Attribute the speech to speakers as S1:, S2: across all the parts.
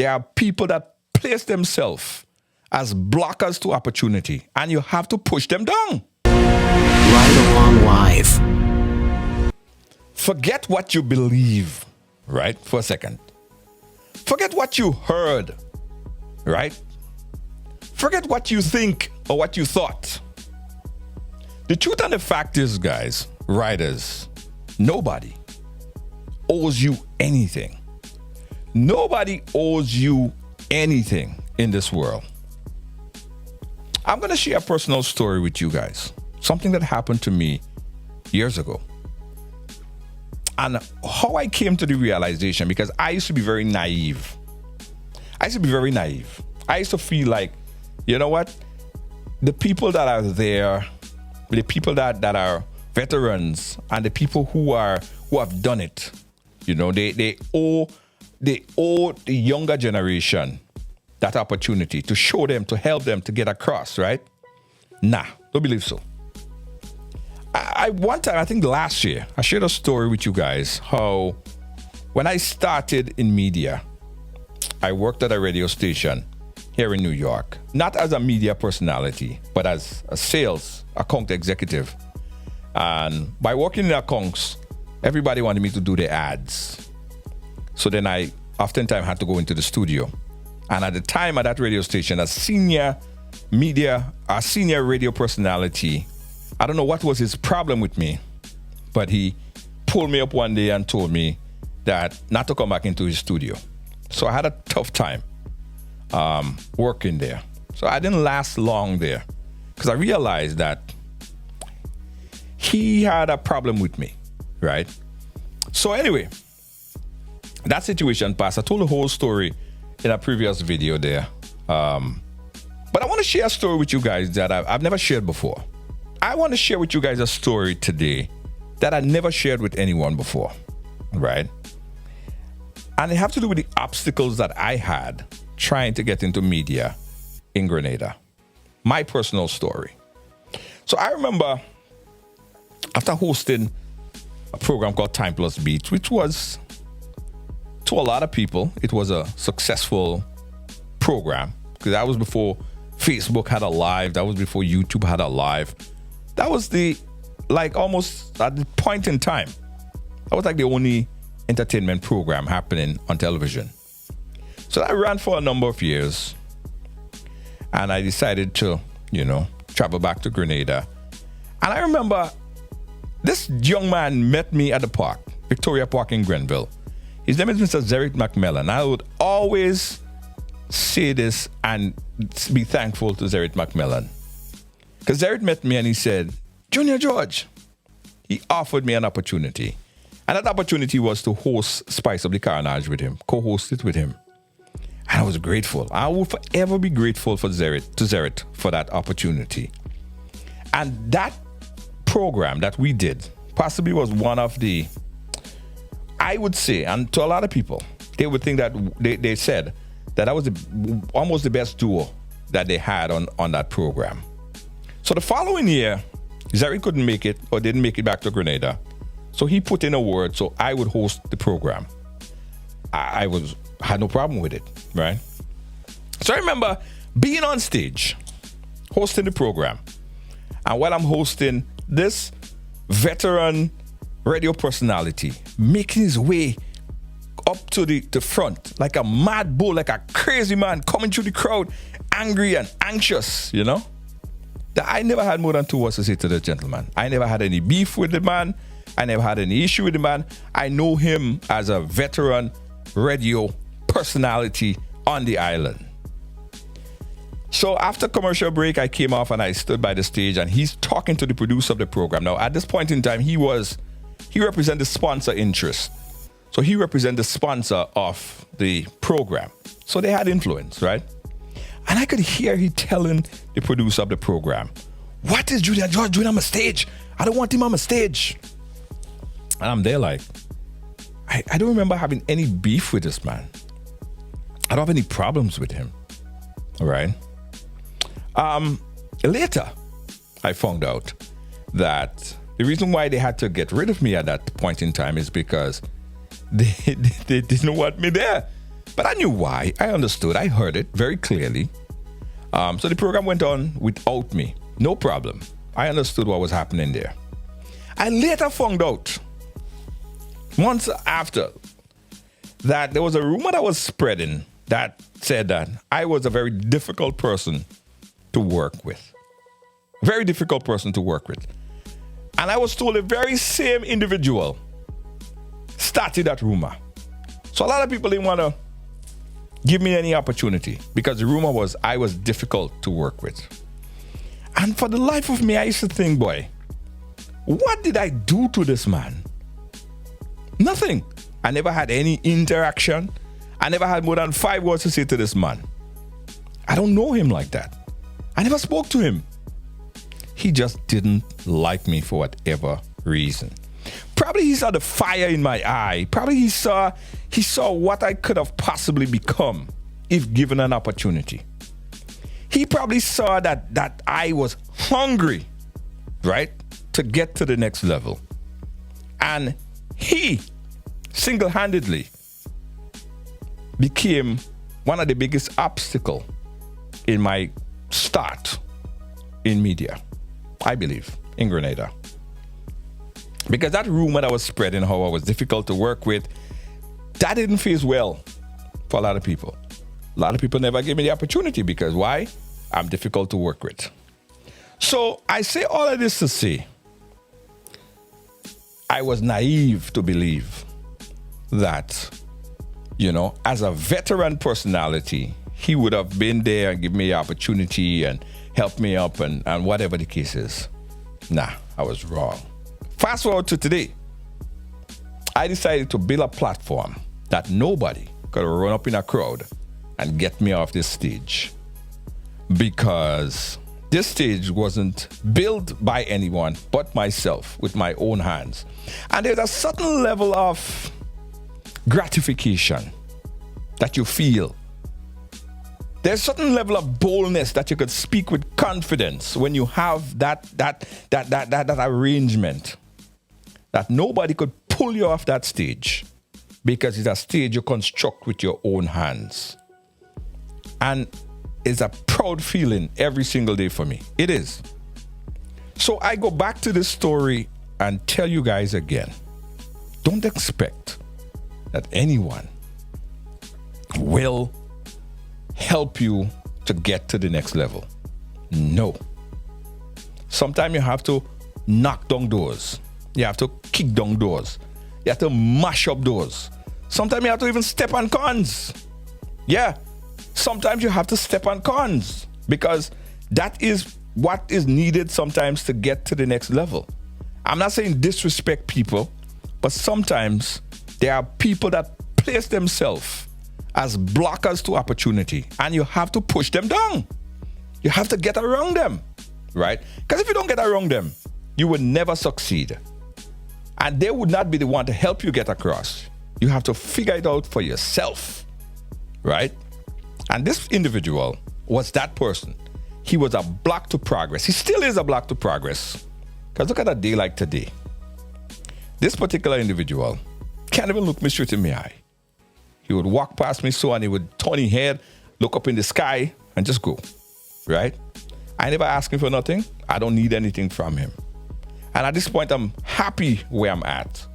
S1: There are people that place themselves as blockers to opportunity, and you have to push them down.
S2: Ride Along Live.
S1: Forget what you believe, right, for a second. Forget what you heard, right? Forget what you think or what you thought. The truth and the fact is, guys, riders, nobody owes you anything. Nobody owes you anything in this world. I'm going to share a personal story with you guys. Something that happened to me years ago. And how I came to the realization, because I used to be very naive. I used to feel like, you know what? The people that are there, the people that are veterans, and the people who have done it, you know, they owe the younger generation that opportunity to show them, to help them to get across, right? Nah, don't believe so. I one time, I think last year, I shared a story with you guys how when I started in media, I worked at a radio station here in New York, not as a media personality, but as a sales account executive. And by working in accounts, everybody wanted me to do the ads. So then I oftentimes had to go into the studio. And at the time at that radio station, a senior radio personality, I don't know what was his problem with me, but he pulled me up one day and told me that not to come back into his studio. So I had a tough time working there. So I didn't last long there because I realized that he had a problem with me, right? So anyway, that situation passed. I told the whole story in a previous video there. But I want to share a story with you guys that I've never shared before. I want to share with you guys a story today that I never shared with anyone before, right? And it has to do with the obstacles that I had trying to get into media in Grenada. My personal story. So I remember after hosting a program called Time Plus Beats, which was, to a lot of people, it was a successful program because that was before Facebook had a live. That was before YouTube had a live. That was almost at the point in time, that was like the only entertainment program happening on television. So I ran for a number of years and I decided to, travel back to Grenada. And I remember this young man met me at the park, Victoria Park in Grenville. His name is Mr. Zeric McMillan. I would always say this and be thankful to Zeric McMillan. Because Zeric met me and he said, Junior George, he offered me an opportunity. And that opportunity was to host Spice Up the Carnage with him, co-host it with him. And I was grateful. I will forever be grateful to Zeric for that opportunity. And that program that we did possibly was one of the, I would say, and to a lot of people, they would think that they said that was almost the best duo that they had on that program. So the following year, Zeric couldn't make it or didn't make it back to Grenada. So he put in a word so I would host the program. I had no problem with it, right? So I remember being on stage, hosting the program. And while I'm hosting, this veteran radio personality making his way up to the front like a mad bull, like a crazy man coming through the crowd, angry and anxious, That I never had more than 2 words to say to the gentleman. I never had any beef with the man. I never had any issue with the man. I know him as a veteran radio personality on the island. So after commercial break, I came off and I stood by the stage and he's talking to the producer of the program. Now, at this point in time, he represented the sponsor interest. So he represented the sponsor of the program. So they had influence, right? And I could hear he telling the producer of the program, what is Junior George doing on my stage? I don't want him on my stage. And I'm there like, I don't remember having any beef with this man. I don't have any problems with him. All right. Later, I found out that the reason why they had to get rid of me at that point in time is because they didn't want me there. But I knew why. I understood. I heard it very clearly. So the program went on without me. No problem. I understood what was happening there. I later found out, months after, that there was a rumor that was spreading that said that I was a very difficult person to work with. Very difficult person to work with. And I was told the very same individual started that rumor. So a lot of people didn't want to give me any opportunity because the rumor was I was difficult to work with. And for the life of me, I used to think, boy, what did I do to this man? Nothing. I never had any interaction. I never had more than 5 words to say to this man. I don't know him like that. I never spoke to him. He just didn't like me for whatever reason. Probably he saw the fire in my eye. Probably he saw what I could have possibly become if given an opportunity. He probably saw that I was hungry, right, to get to the next level. And he single-handedly became one of the biggest obstacles in my start in media, I believe, in Grenada. Because that rumor that was spreading how I was difficult to work with, that didn't phase well for a lot of people. A lot of people never gave me the opportunity because why? I'm difficult to work with. So I say all of this to say, I was naive to believe that, as a veteran personality, he would have been there and give me the opportunity and help me up and whatever the case is. Nah, I was wrong. Fast forward to today, I decided to build a platform that nobody could run up in a crowd and get me off this stage. Because this stage wasn't built by anyone but myself with my own hands. And there's a certain level of gratification that you feel. There's a certain level of boldness that you could speak with confidence when you have that arrangement that nobody could pull you off that stage because it's a stage you construct with your own hands. And it's a proud feeling every single day for me. It is. So I go back to this story and tell you guys again, don't expect that anyone will help you to get to the next level. No. Sometimes you have to knock down doors. You have to kick down doors. You have to mash up doors. Sometimes you have to even step on cons. Yeah. Sometimes you have to step on cons because that is what is needed sometimes to get to the next level. I'm not saying disrespect people, but sometimes there are people that place themselves as blockers to opportunity and you have to push them down. You have to get around them, right? Because if you don't get around them, you will never succeed. And they would not be the one to help you get across. You have to figure it out for yourself, right? And this individual was that person. He was a block to progress. He still is a block to progress. Because look at a day like today. This particular individual can't even look me straight in the eye. He would walk past me so and he would turn his head, look up in the sky and just go, right? I never asked him for nothing. I don't need anything from him. And at this point, I'm happy where I'm at.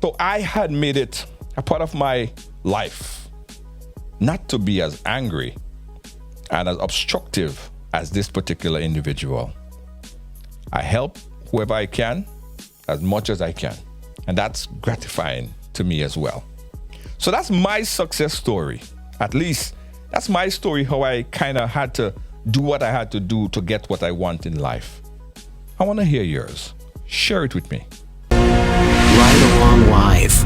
S1: So I had made it a part of my life not to be as angry and as obstructive as this particular individual. I help whoever I can as much as I can. And that's gratifying to me as well. So that's my success story. At least that's my story, how I kind of had to do what I had to do to get what I want in life. I want to hear yours. Share it with me.
S2: Right Along Live.